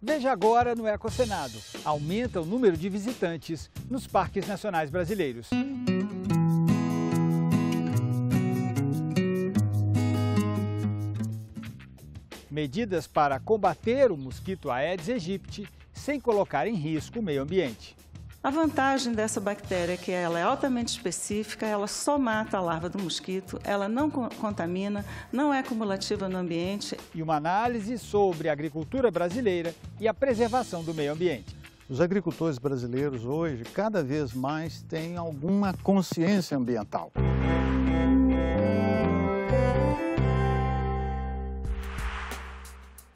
Veja agora no Ecocenado. Aumenta o número de visitantes nos parques nacionais brasileiros. Medidas para combater o mosquito Aedes aegypti sem colocar em risco o meio ambiente. A vantagem dessa bactéria é que ela é altamente específica, ela só mata a larva do mosquito, ela não contamina, não é cumulativa no ambiente. E uma análise sobre a agricultura brasileira e a preservação do meio ambiente. Os agricultores brasileiros hoje cada vez mais têm alguma consciência ambiental.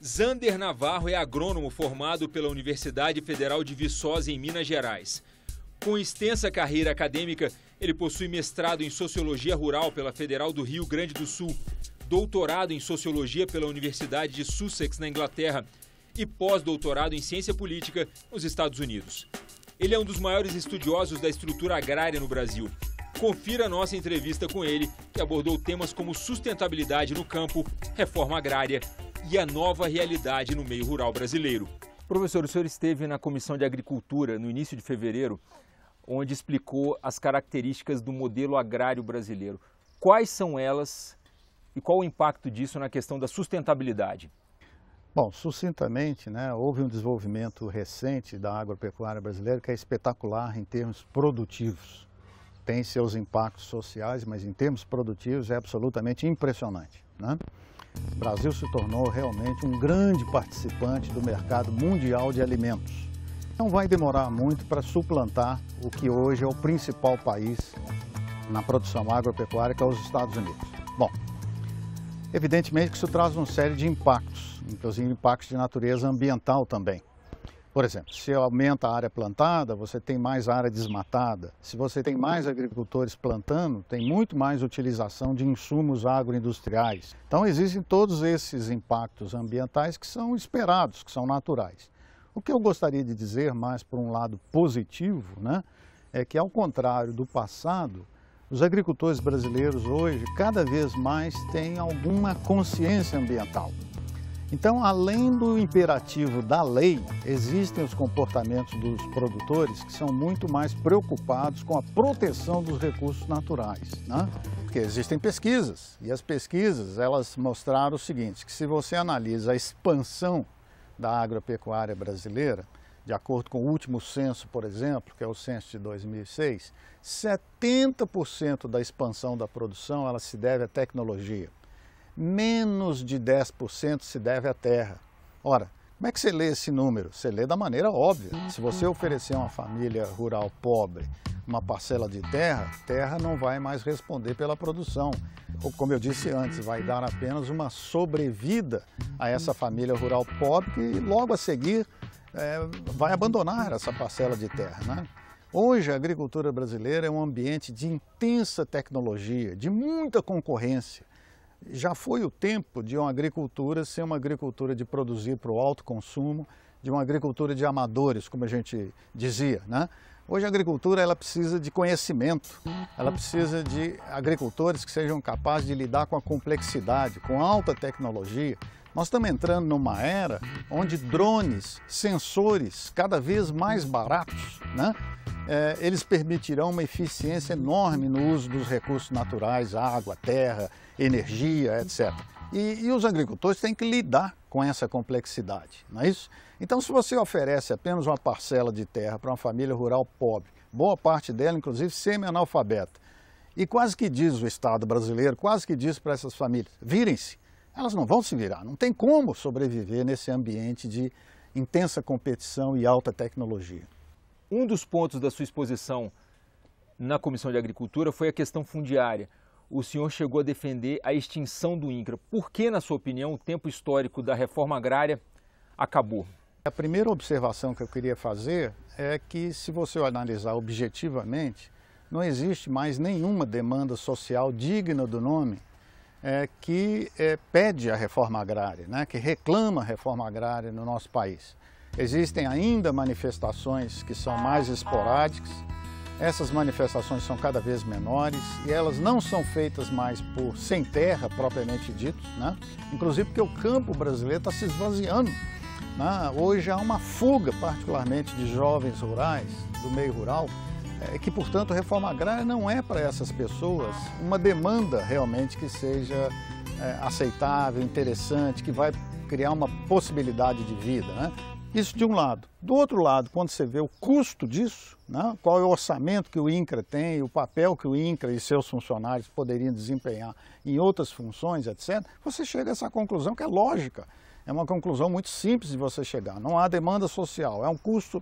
Zander Navarro é agrônomo formado pela Universidade Federal de Viçosa, em Minas Gerais. Com extensa carreira acadêmica, ele possui mestrado em Sociologia Rural pela Federal do Rio Grande do Sul, doutorado em Sociologia pela Universidade de Sussex, na Inglaterra, e pós-doutorado em Ciência Política nos Estados Unidos. Ele é um dos maiores estudiosos da estrutura agrária no Brasil. Confira a nossa entrevista com ele, que abordou temas como sustentabilidade no campo, reforma agrária e a nova realidade no meio rural brasileiro. Professor, o senhor esteve na Comissão de Agricultura no início de fevereiro, onde explicou as características do modelo agrário brasileiro. Quais são elas e qual o impacto disso na questão da sustentabilidade? Bom, sucintamente, houve um desenvolvimento recente da agropecuária brasileira que é espetacular em termos produtivos. Tem seus impactos sociais, mas em termos produtivos é absolutamente impressionante, O Brasil se tornou realmente um grande participante do mercado mundial de alimentos. Não vai demorar muito para suplantar o que hoje é o principal país na produção agropecuária, que é os Estados Unidos. Bom, evidentemente que isso traz uma série de impactos, inclusive impactos de natureza ambiental também. Por exemplo, se aumenta a área plantada, você tem mais área desmatada. Se você tem mais agricultores plantando, tem muito mais utilização de insumos agroindustriais. Então existem todos esses impactos ambientais que são esperados, que são naturais. O que eu gostaria de dizer mais por um lado positivo, é que ao contrário do passado, os agricultores brasileiros hoje cada vez mais têm alguma consciência ambiental. Então, além do imperativo da lei, existem os comportamentos dos produtores que são muito mais preocupados com a proteção dos recursos naturais, Porque existem pesquisas, e as pesquisas elas mostraram o seguinte, que se você analisa a expansão da agropecuária brasileira, de acordo com o último censo, por exemplo, que é o censo de 2006, 70% da expansão da produção ela se deve à tecnologia. Menos de 10% se deve à terra. Ora, como é que você lê esse número? Você lê da maneira óbvia. Se você oferecer a uma família rural pobre uma parcela de terra, terra não vai mais responder pela produção. Ou, como eu disse antes, vai dar apenas uma sobrevida a essa família rural pobre que logo a seguir vai abandonar essa parcela de terra, Hoje a agricultura brasileira é um ambiente de intensa tecnologia, de muita concorrência. Já foi o tempo de uma agricultura ser uma agricultura de produzir para o alto consumo, de uma agricultura de amadores, como a gente dizia, Hoje a agricultura ela precisa de conhecimento, ela precisa de agricultores que sejam capazes de lidar com a complexidade, com alta tecnologia. Nós estamos entrando numa era onde drones, sensores cada vez mais baratos, eles permitirão uma eficiência enorme no uso dos recursos naturais, água, terra, energia, etc. E os agricultores têm que lidar com essa complexidade, não é isso? Então, se você oferece apenas uma parcela de terra para uma família rural pobre, boa parte dela, inclusive, semi-analfabeta, e quase que diz o Estado brasileiro, quase que diz para essas famílias, virem-se, elas não vão se virar, não tem como sobreviver nesse ambiente de intensa competição e alta tecnologia. Um dos pontos da sua exposição na Comissão de Agricultura foi a questão fundiária. O senhor chegou a defender a extinção do INCRA. Por que, na sua opinião, o tempo histórico da reforma agrária acabou? A primeira observação que eu queria fazer é que, se você analisar objetivamente, não existe mais nenhuma demanda social digna do nome que pede a reforma agrária, que reclama a reforma agrária no nosso país. Existem ainda manifestações que são mais esporádicas, essas manifestações são cada vez menores e elas não são feitas mais por sem terra propriamente dito, inclusive porque o campo brasileiro está se esvaziando. né? Hoje há uma fuga, particularmente de jovens rurais, do meio rural, que, portanto, a reforma agrária não é para essas pessoas uma demanda realmente que seja aceitável, interessante, que vai criar uma possibilidade de vida, né? Isso de um lado. Do outro lado, quando você vê o custo disso, né, qual é o orçamento que o INCRA tem, o papel que o INCRA e seus funcionários poderiam desempenhar em outras funções, etc., você chega a essa conclusão que é lógica. É uma conclusão muito simples de você chegar. Não há demanda social, é um custo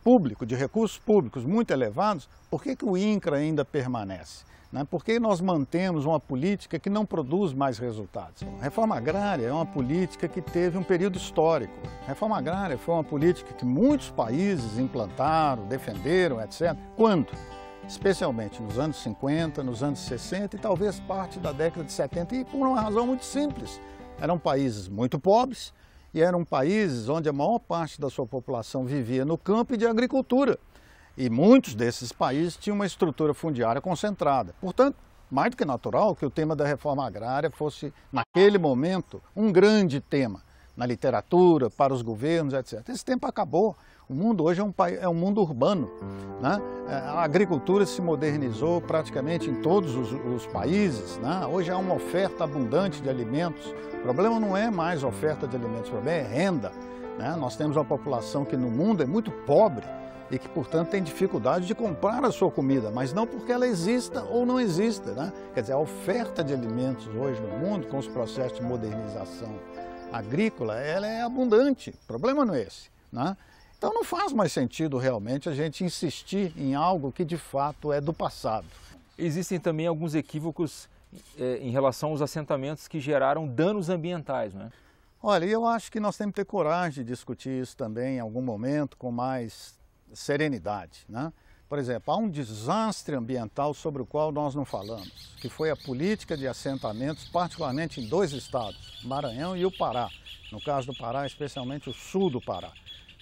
público, de recursos públicos muito elevados. Por que o INCRA ainda permanece? Por que nós mantemos uma política que não produz mais resultados? A reforma agrária é uma política que teve um período histórico. A reforma agrária foi uma política que muitos países implantaram, defenderam, etc. Quando? Especialmente nos anos 50, nos anos 60 e talvez parte da década de 70, e por uma razão muito simples. Eram países muito pobres e eram países onde a maior parte da sua população vivia no campo e de agricultura. E muitos desses países tinham uma estrutura fundiária concentrada. Portanto, mais do que natural que o tema da reforma agrária fosse, naquele momento, um grande tema na literatura, para os governos, etc. Esse tempo acabou. O mundo hoje é um mundo urbano, né? A agricultura se modernizou praticamente em todos os países, né? Hoje há uma oferta abundante de alimentos. O problema não é mais oferta de alimentos, o problema é renda, né? Nós temos uma população que no mundo é muito pobre e que, portanto, tem dificuldade de comprar a sua comida, mas não porque ela exista ou não exista, né? Quer dizer, a oferta de alimentos hoje no mundo, com os processos de modernização agrícola, ela é abundante. O problema não é esse, né? Então não faz mais sentido realmente a gente insistir em algo que de fato é do passado. Existem também alguns equívocos em relação aos assentamentos que geraram danos ambientais, não é? Olha, eu acho que nós temos que ter coragem de discutir isso também em algum momento com mais serenidade, né? Por exemplo, há um desastre ambiental sobre o qual nós não falamos, que foi a política de assentamentos, particularmente em dois estados, Maranhão e o Pará. No caso do Pará, especialmente o sul do Pará,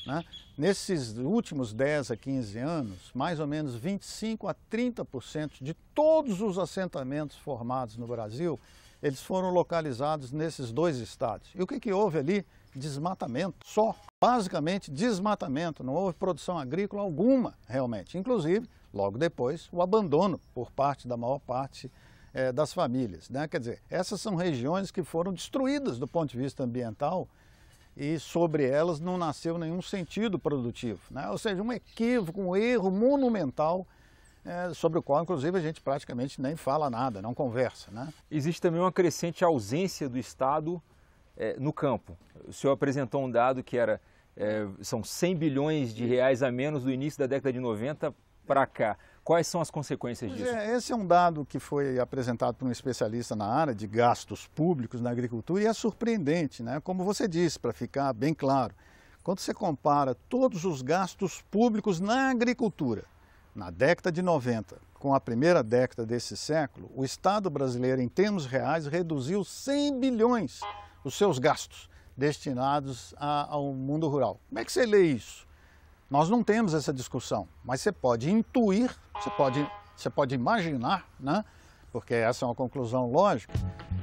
né? Nesses últimos 10 a 15 anos, mais ou menos 25 a 30% de todos os assentamentos formados no Brasil, eles foram localizados nesses dois estados. E o que houve ali? Desmatamento, só, basicamente desmatamento, não houve produção agrícola alguma realmente, inclusive, logo depois, o abandono por parte da maior parte das famílias, né? Quer dizer, essas são regiões que foram destruídas do ponto de vista ambiental e sobre elas não nasceu nenhum sentido produtivo, né? Ou seja, um equívoco, um erro monumental sobre o qual, inclusive, a gente praticamente nem fala nada, não conversa, né? Existe também uma crescente ausência do Estado no campo. O senhor apresentou um dado que são 100 bilhões de reais a menos do início da década de 90 para cá. Quais são as consequências disso? Esse é um dado que foi apresentado por um especialista na área de gastos públicos na agricultura e é surpreendente, né? Como você disse, para ficar bem claro, quando você compara todos os gastos públicos na agricultura, na década de 90, com a primeira década desse século, o Estado brasileiro, em termos reais, reduziu 100 bilhões os seus gastos destinados ao mundo rural. Como é que você lê isso? Nós não temos essa discussão, mas você pode intuir, você pode imaginar, né? Porque essa é uma conclusão lógica,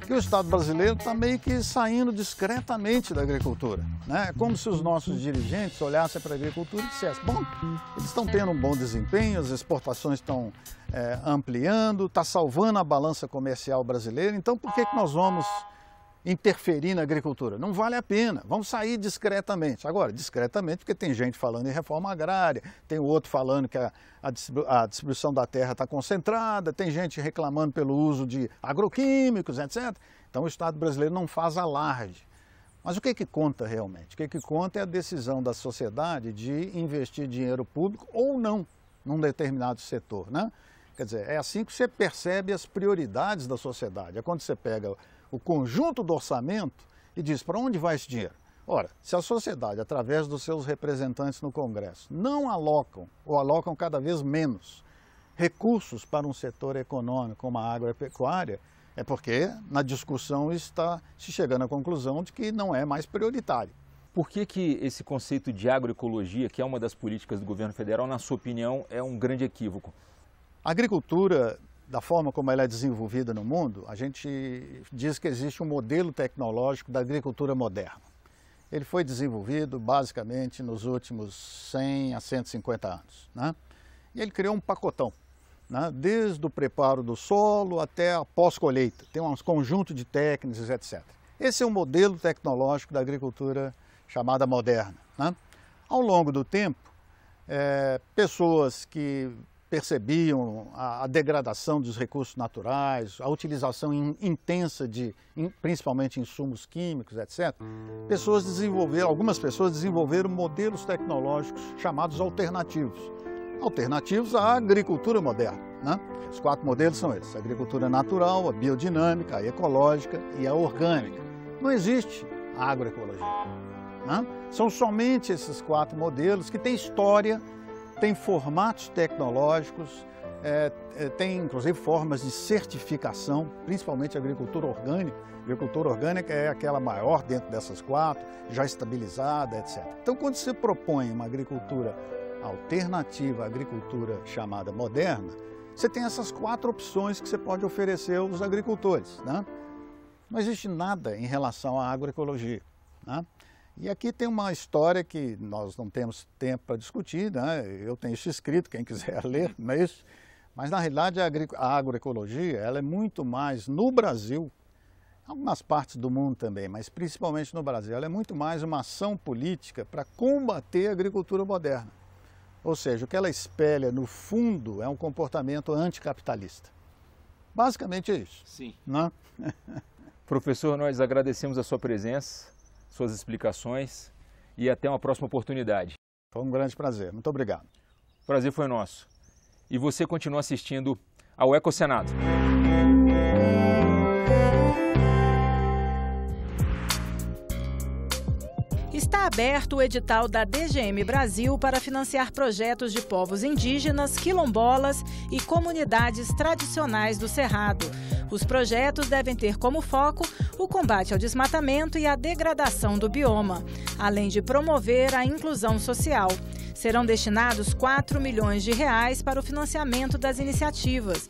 que o Estado brasileiro está meio que saindo discretamente da agricultura, né? É como se os nossos dirigentes olhassem para a agricultura e dissessem, bom, eles estão tendo um bom desempenho, as exportações estão ampliando, está salvando a balança comercial brasileira, então por que nós vamos interferir na agricultura? Não vale a pena, vamos sair discretamente. Agora, discretamente porque tem gente falando em reforma agrária, tem o outro falando que a distribuição da terra está concentrada, tem gente reclamando pelo uso de agroquímicos, etc. Então o Estado brasileiro não faz alarde. Mas o que conta realmente? O que conta é a decisão da sociedade de investir dinheiro público ou não num determinado setor, né? Quer dizer, é assim que você percebe as prioridades da sociedade. É quando você pega o conjunto do orçamento e diz para onde vai esse dinheiro. Ora, se a sociedade, através dos seus representantes no Congresso, não alocam, ou alocam cada vez menos, recursos para um setor econômico como a agropecuária, é porque na discussão está se chegando à conclusão de que não é mais prioritário. Por que esse conceito de agroecologia, que é uma das políticas do governo federal, na sua opinião, é um grande equívoco? A agricultura, da forma como ela é desenvolvida no mundo, a gente diz que existe um modelo tecnológico da agricultura moderna. ele foi desenvolvido basicamente nos últimos 100 a 150 anos, né? E ele criou um pacotão, né? Desde o preparo do solo até a pós-colheita. Tem um conjunto de técnicas, etc. Esse é o modelo tecnológico da agricultura chamada moderna, né? Ao longo do tempo, pessoas que percebiam a degradação dos recursos naturais, a utilização intensa de, principalmente, insumos químicos, etc. Algumas pessoas desenvolveram modelos tecnológicos chamados alternativos. Alternativos à agricultura moderna, né? Os 4 modelos são esses: a agricultura natural, a biodinâmica, a ecológica e a orgânica. Não existe a agroecologia, né? São somente esses 4 modelos que têm história, têm formatos tecnológicos, tem inclusive formas de certificação, principalmente a agricultura orgânica. A agricultura orgânica é aquela maior dentro dessas 4, já estabilizada, etc. Então, quando você propõe uma agricultura alternativa à agricultura chamada moderna, você tem essas 4 opções que você pode oferecer aos agricultores, né? Não existe nada em relação à agroecologia, né? E aqui tem uma história que nós não temos tempo para discutir, né? Eu tenho isso escrito, quem quiser ler, não é isso? Mas, na realidade, a agroecologia ela é muito mais, no Brasil, em algumas partes do mundo também, mas principalmente no Brasil, ela é muito mais uma ação política para combater a agricultura moderna. Ou seja, o que ela espelha, no fundo, é um comportamento anticapitalista. Basicamente é isso. Sim. Né? Professor, nós agradecemos a sua presença, suas explicações e até uma próxima oportunidade. Foi um grande prazer. Muito obrigado. O prazer foi nosso. E você continua assistindo ao Ecosenado. Está aberto o edital da DGM Brasil para financiar projetos de povos indígenas, quilombolas e comunidades tradicionais do Cerrado. Os projetos devem ter como foco o combate ao desmatamento e à degradação do bioma, além de promover a inclusão social. Serão destinados R$ 4 milhões para o financiamento das iniciativas.